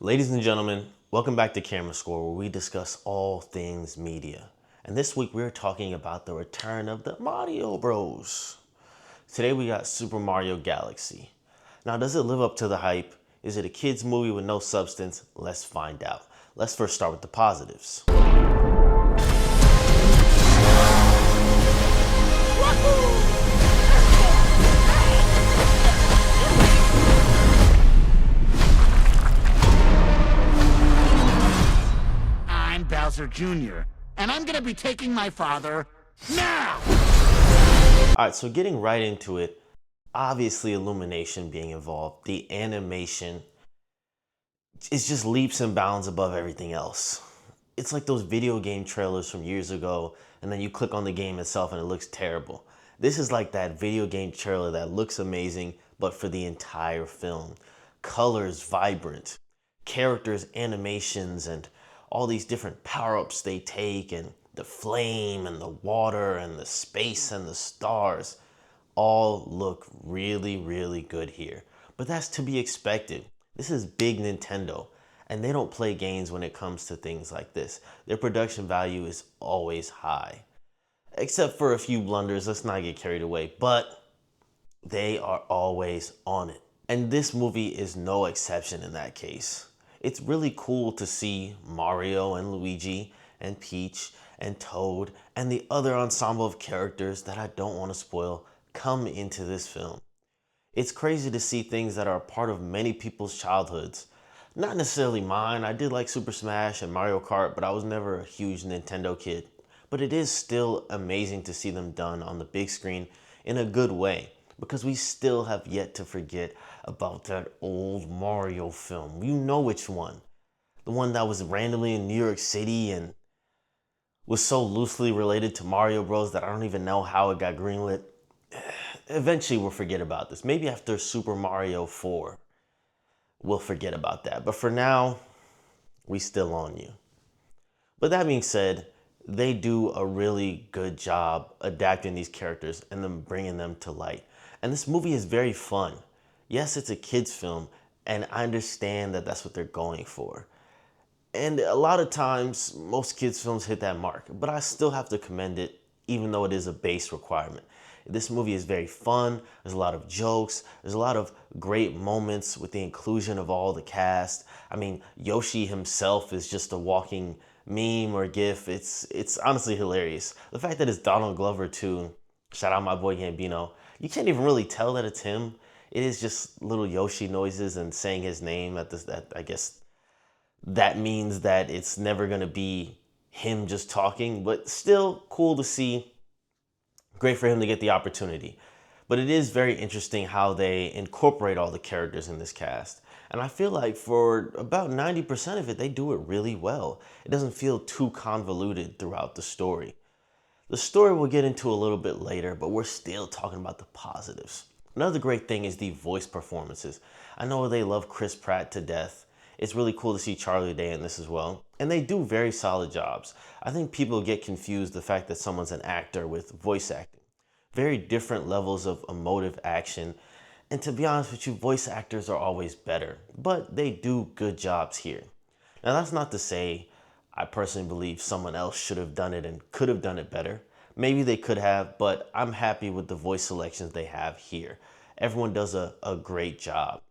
Ladies and gentlemen, welcome back to Camerascore, where we discuss all things media. And this week we're talking about the return of the Mario Bros. Today we got Super Mario Galaxy. Now, does it live up to the hype? Is it a kid's movie with no substance? Let's find out. Let's first start with the positives. Jr., and I'm gonna be taking my father now! Alright, so getting right into it, obviously Illumination being involved, the animation is just leaps and bounds above everything else. It's like those video game trailers from years ago, and then you click on the game itself and it looks terrible. This is like that video game trailer that looks amazing, but for the entire film. Colors vibrant, characters, animations, and all these different power-ups they take, and the flame and the water and the space and the stars all look really, really good here. But that's to be expected. This is big Nintendo, and they don't play games when it comes to things like this. Their production value is always high. Except for a few blunders, let's not get carried away, but they are always on it. And this movie is no exception in that case. It's really cool to see Mario and Luigi and Peach and Toad and the other ensemble of characters that I don't want to spoil come into this film. It's crazy to see things that are a part of many people's childhoods. Not necessarily mine. I did like Super Smash and Mario Kart, but I was never a huge Nintendo kid. But it is still amazing to see them done on the big screen in a good way, because we still have yet to forget about that old Mario film. You know which one. The one that was randomly in New York City and was so loosely related to Mario Bros. That I don't even know how it got greenlit. Eventually we'll forget about this. Maybe after Super Mario 4, we'll forget about that. But for now, we still on you. But that being said, they do a really good job adapting these characters and then bringing them to light. And this movie is very fun. Yes, it's a kid's film, and I understand that that's what they're going for. And a lot of times, most kids' films hit that mark, but I still have to commend it, even though it is a base requirement. This movie is very fun. There's a lot of jokes. There's a lot of great moments with the inclusion of all the cast. I mean, Yoshi himself is just a walking meme or gif. It's honestly hilarious. The fact that it's Donald Glover too, shout out my boy Gambino, you can't even really tell that it's him. It is just little Yoshi noises and saying his name. I guess that means that it's never gonna be him just talking, but still cool to see. Great for him to get the opportunity. But it is very interesting how they incorporate all the characters in this cast. And I feel like for about 90% of it, they do it really well. It doesn't feel too convoluted throughout the story. The story we'll get into a little bit later, but we're still talking about the positives. Another great thing is the voice performances. I know they love Chris Pratt to death. It's really cool to see Charlie Day in this as well. And they do very solid jobs. I think people get confused the fact that someone's an actor with voice acting. Very different levels of emotive action. And to be honest with you, voice actors are always better, but they do good jobs here. Now, that's not to say I personally believe someone else should have done it and could have done it better. Maybe they could have, but I'm happy with the voice selections they have here. Everyone does a great job.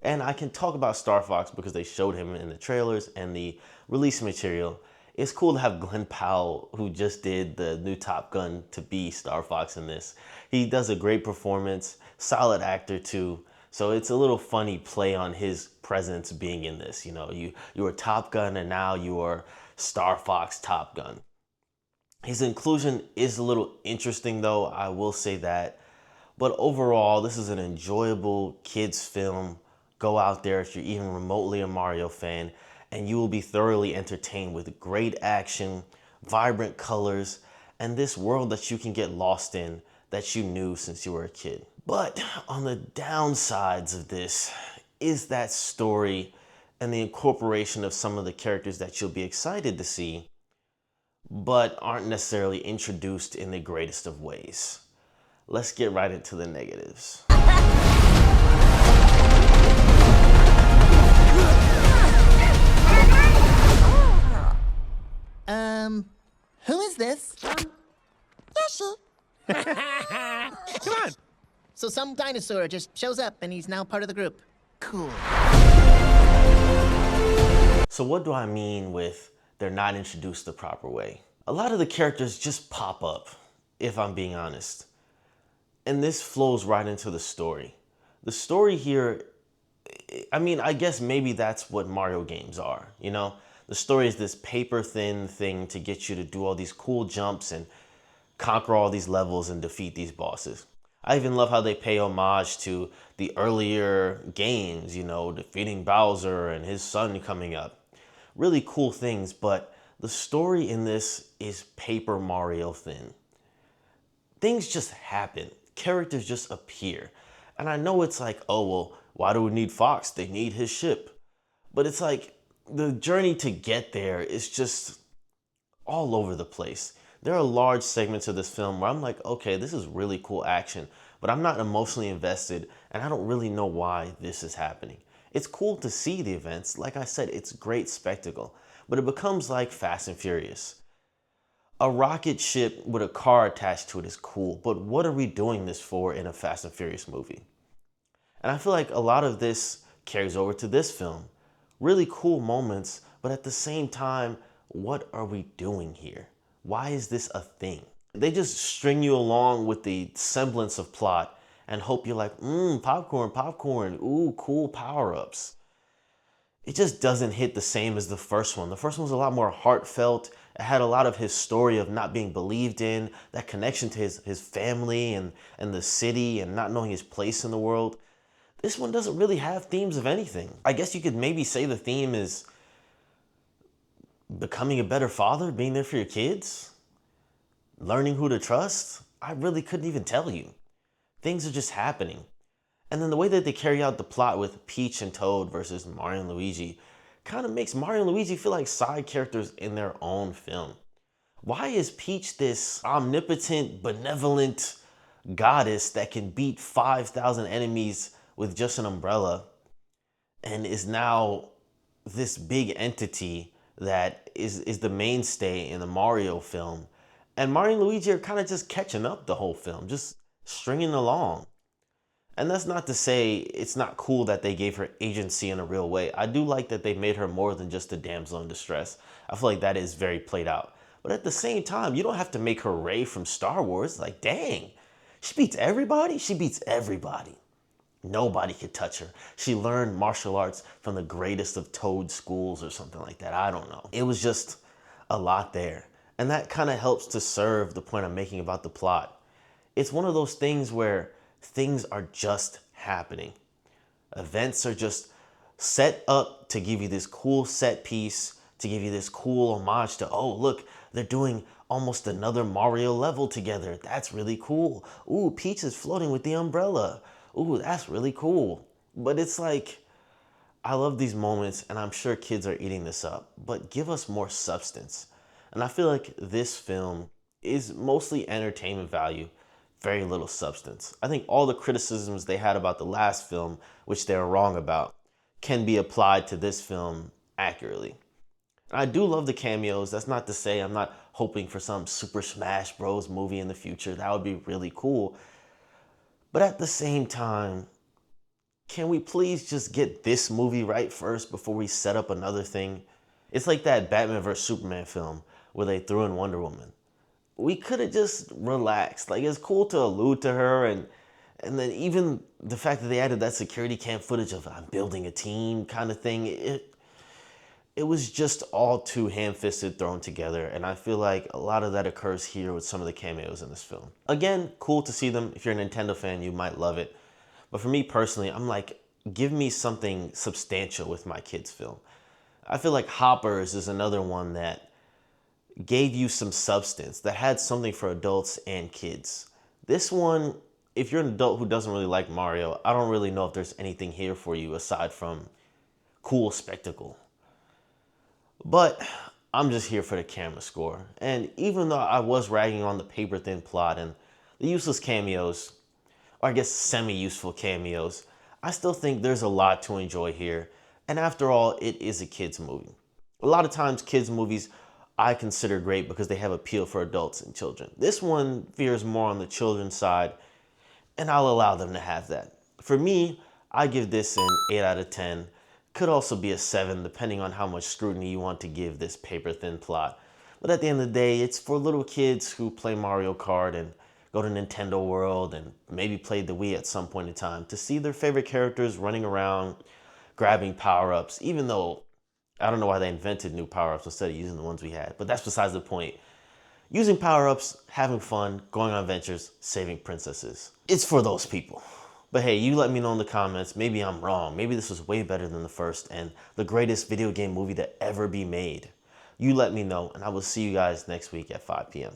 And I can talk about Star Fox because they showed him in the trailers and the release material. It's cool to have Glenn Powell, who just did the new Top Gun, to be Star Fox in this. He does a great performance, solid actor too. So it's a little funny play on his presence being in this. You know, you were Top Gun and now you are Star Fox Top Gun. His inclusion is a little interesting though, I will say that. But overall, this is an enjoyable kids film. Go out there if you're even remotely a Mario fan, and you will be thoroughly entertained with great action, vibrant colors, and this world that you can get lost in that you knew since you were a kid. But on the downsides of this is that story and the incorporation of some of the characters that you'll be excited to see, but aren't necessarily introduced in the greatest of ways. Let's get right into the negatives. this? Yoshi. Come on. So some dinosaur just shows up and he's now part of the group. Cool. So what do I mean with they're not introduced the proper way? A lot of the characters just pop up, if I'm being honest. And this flows right into the story. The story here, I mean, I guess maybe that's what Mario games are, you know? The story is this paper-thin thing to get you to do all these cool jumps and conquer all these levels and defeat these bosses. I even love how they pay homage to the earlier games, you know, defeating Bowser and his son coming up. Really cool things, but the story in this is Paper Mario thin. Things just happen. Characters just appear. And I know it's like, oh, well, why do we need Fox? They need his ship. But it's like the journey to get there is just all over the place. There are large segments of this film where I'm like, okay, this is really cool action, but I'm not emotionally invested and I don't really know why this is happening. It's cool to see the events. Like I said, it's great spectacle, but it becomes like Fast and Furious. A rocket ship with a car attached to it is cool, but what are we doing this for in a Fast and Furious movie? And I feel like a lot of this carries over to this film. Really cool moments, but at the same time, what are we doing here? Why is this a thing? They just string you along with the semblance of plot and hope you're like, popcorn, popcorn, ooh, cool power-ups. It just doesn't hit the same as the first one. The first one was a lot more heartfelt. It had a lot of his story of not being believed in, that connection to his family and the city and not knowing his place in the world. This one doesn't really have themes of anything. I guess you could maybe say the theme is becoming a better father, being there for your kids, learning who to trust. I really couldn't even tell you. Things are just happening. And then the way that they carry out the plot with Peach and Toad versus Mario and Luigi kind of makes Mario and Luigi feel like side characters in their own film. Why is Peach this omnipotent, benevolent goddess that can beat 5,000 enemies with just an umbrella and is now this big entity that is the mainstay in the Mario film? And Mario and Luigi are kind of just catching up the whole film, just stringing along. And that's not to say it's not cool that they gave her agency in a real way. I do like that they made her more than just a damsel in distress. I feel like that is very played out. But at the same time, you don't have to make her Rey from Star Wars. Like, dang, she beats everybody? She beats everybody. Nobody could touch her. She learned martial arts from the greatest of Toad schools or something like that. I don't know. It was just a lot there. And that kind of helps to serve the point I'm making about the plot. It's one of those things where things are just happening. Events are just set up to give you this cool set piece, to give you this cool homage to, oh, look, they're doing almost another Mario level together. That's really cool. Ooh, Peach is floating with the umbrella. Ooh, that's really cool. But it's like, I love these moments and I'm sure kids are eating this up, but give us more substance. And I feel like this film is mostly entertainment value, very little substance. I think all the criticisms they had about the last film, which they were wrong about, can be applied to this film accurately. And I do love the cameos. That's not to say I'm not hoping for some Super Smash Bros. Movie in the future. That would be really cool. But at the same time, can we please just get this movie right first before we set up another thing? It's like that Batman vs. Superman film where they threw in Wonder Woman. We could have just relaxed. Like, it's cool to allude to her and then even the fact that they added that security cam footage of I'm building a team kind of thing, it was just all too ham-fisted thrown together, and I feel like a lot of that occurs here with some of the cameos in this film. Again, cool to see them. If you're a Nintendo fan, you might love it. But for me personally, I'm like, give me something substantial with my kids' film. I feel like Hoppers is another one that gave you some substance, that had something for adults and kids. This one, if you're an adult who doesn't really like Mario, I don't really know if there's anything here for you aside from cool spectacle. But I'm just here for the camera score. And even though I was ragging on the paper-thin plot and the useless cameos, or I guess semi-useful cameos, I still think there's a lot to enjoy here. And after all, it is a kids movie. A lot of times kids movies I consider great because they have appeal for adults and children. This one veers more on the children's side, and I'll allow them to have that. For me, I give this an 8 out of 10. Could also be a 7 depending on how much scrutiny you want to give this paper-thin plot. But at the end of the day, it's for little kids who play Mario Kart and go to Nintendo World and maybe played the Wii at some point in time to see their favorite characters running around, grabbing power-ups, even though I don't know why they invented new power-ups instead of using the ones we had. But that's besides the point. Using power-ups, having fun, going on adventures, saving princesses. It's for those people. But hey, you let me know in the comments. Maybe I'm wrong. Maybe this was way better than the first and the greatest video game movie to ever be made. You let me know, and I will see you guys next week at 5 p.m.